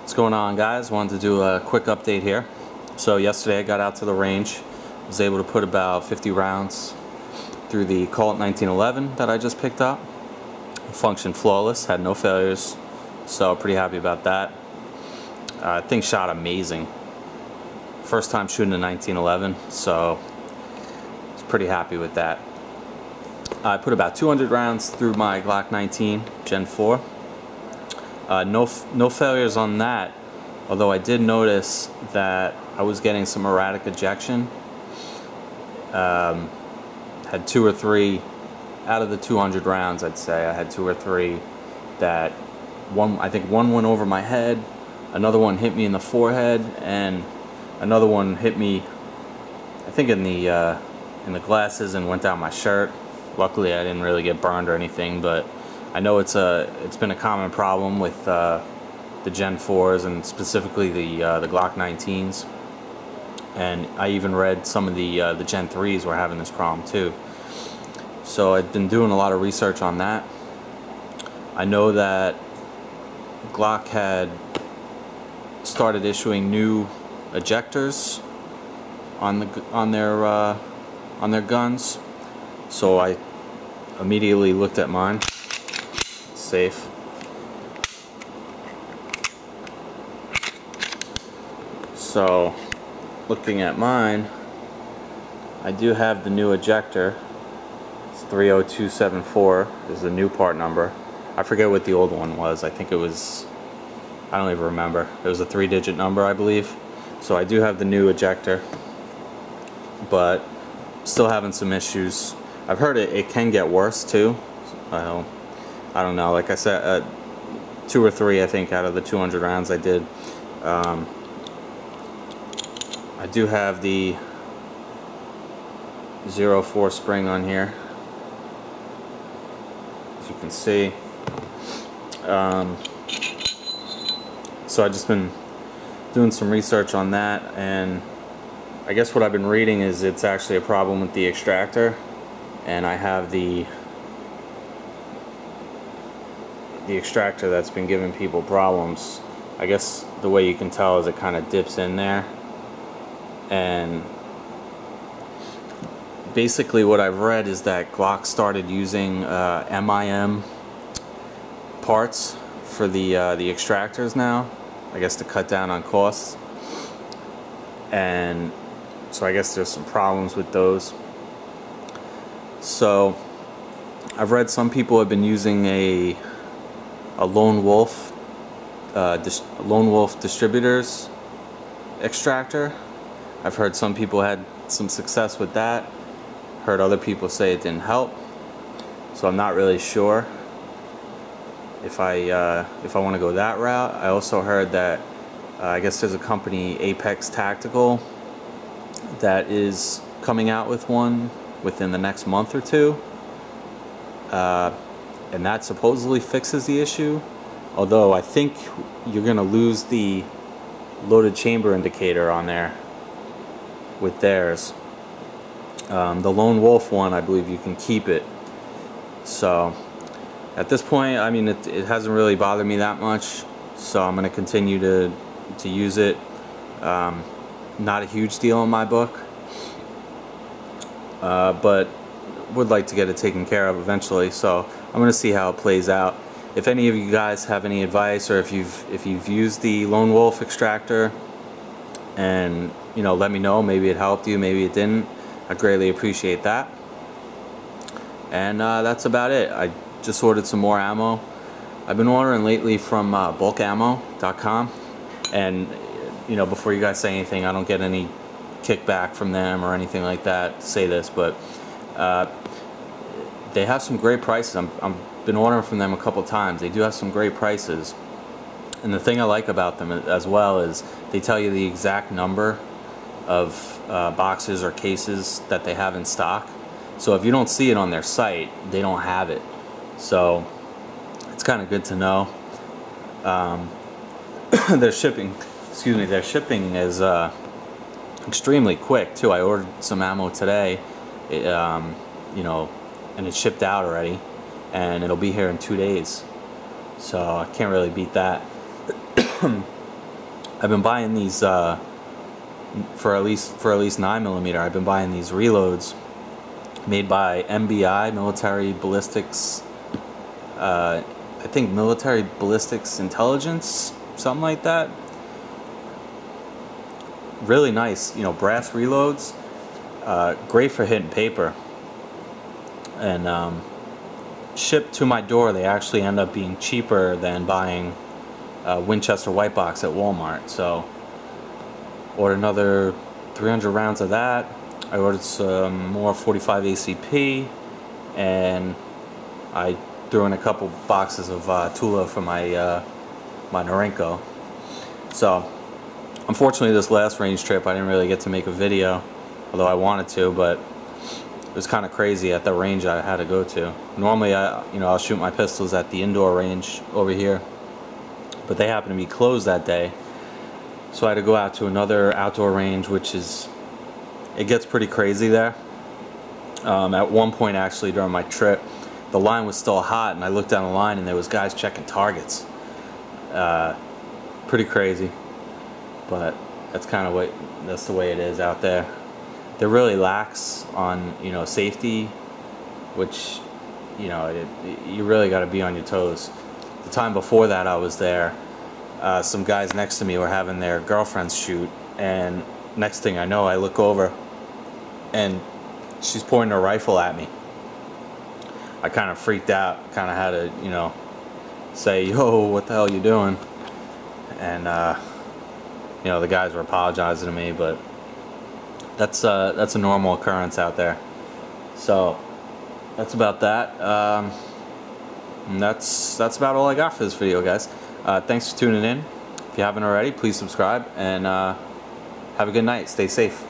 What's going on, guys? Wanted to do a quick update here. So yesterday I got out to the range, was able to put about 50 rounds through the Colt 1911 that I just picked up. Functioned flawless, had no failures, so pretty happy about that. Thing shot amazing. First time shooting a 1911, so I was pretty happy with that. I put about 200 rounds through my Glock 19 Gen 4. No failures on that, although I did notice that I was getting some erratic ejection. Had 2 or 3 out of the 200 rounds, I'd say I had 2 or 3 that I think one went over my head, another one hit me in the forehead, and another one hit me, I think in the glasses and went down my shirt. Luckily I didn't really get burned or anything, but I know it's been a common problem with the Gen 4s and specifically the Glock 19s, and I even read some of the Gen 3s were having this problem too. So I've been doing a lot of research on that. I know that Glock had started issuing new ejectors on their guns, so I immediately looked at mine. Safe. So looking at mine, I do have the new ejector. It's 30274 is the new part number. I forget what the old one was. I think it was, I don't even remember. It was a 3-digit number, I believe. So I do have the new ejector, but still having some issues. I've heard it can get worse too. I don't know, like I said, 2 or 3 I think out of the 200 rounds I did. I do have the 04 spring on here, as you can see. So I've just been doing some research on that, and I guess what I've been reading is it's actually a problem with the extractor, and I have the extractor that's been giving people problems. I guess the way you can tell is it kind of dips in there, and basically what I've read is that Glock started using MIM parts for the extractors now, I guess to cut down on costs, and so I guess there's some problems with those. So I've read some people have been using a Lone Wolf distributors extractor. I've heard some people had some success with that. Heard other people say it didn't help. So I'm not really sure if I want to go that route. I also heard that I guess there's a company, Apex Tactical, that is coming out with one within the next month or two. And that supposedly fixes the issue, although I think you're going to lose the loaded chamber indicator on there with theirs. The Lone Wolf one, I believe you can keep it. So at this point, I mean, it hasn't really bothered me that much, so I'm going to continue to use it. Not a huge deal in my book, but would like to get it taken care of eventually, so I'm going to see how it plays out. If any of you guys have any advice, or if you've used the Lone Wolf extractor, and let me know, maybe it helped you, maybe it didn't, I greatly appreciate that. And that's about it. I just ordered some more ammo. I've been ordering lately from bulkammo.com, and before you guys say anything, I don't get any kickback from them or anything like that to say this, but they have some great prices. I've been ordering from them a couple times. They do have some great prices, and the thing I like about them as well is they tell you the exact number of boxes or cases that they have in stock. So if you don't see it on their site, they don't have it. So it's kind of good to know. Their shipping is extremely quick too. I ordered some ammo today, and it's shipped out already, and it'll be here in 2 days. So I can't really beat that. I've been buying these for at least 9mm. I've been buying these reloads made by MBI, Military Ballistics. I think Military Ballistics Intelligence, something like that. Really nice, you know, brass reloads. Great for hitting paper. And shipped to my door, they actually end up being cheaper than buying Winchester White Box at Walmart. So ordered another 300 rounds of that. I ordered some more 45 ACP, and I threw in a couple boxes of Tula for my my Norinco. So unfortunately, this last range trip I didn't really get to make a video, although I wanted to, but it was kind of crazy at the range I had to go to. Normally, I'll shoot my pistols at the indoor range over here, but they happen to be closed that day, so I had to go out to another outdoor range, which is, it gets pretty crazy there. At one point, actually, during my trip, the line was still hot, and I looked down the line, and there was guys checking targets. Pretty crazy, but that's kind of that's the way it is out there. They're really lax on, you know, safety, which, you know, you really got to be on your toes. The time before that I was there, some guys next to me were having their girlfriends shoot, and next thing I know, I look over and she's pointing her rifle at me. I kind of freaked out, kind of had to, you know, say, yo, what the hell you doing? And you know, the guys were apologizing to me, but that's a normal occurrence out there. So that's about that. And that's about all I got for this video, guys. Thanks for tuning in. If you haven't already, please subscribe, and have a good night. Stay safe.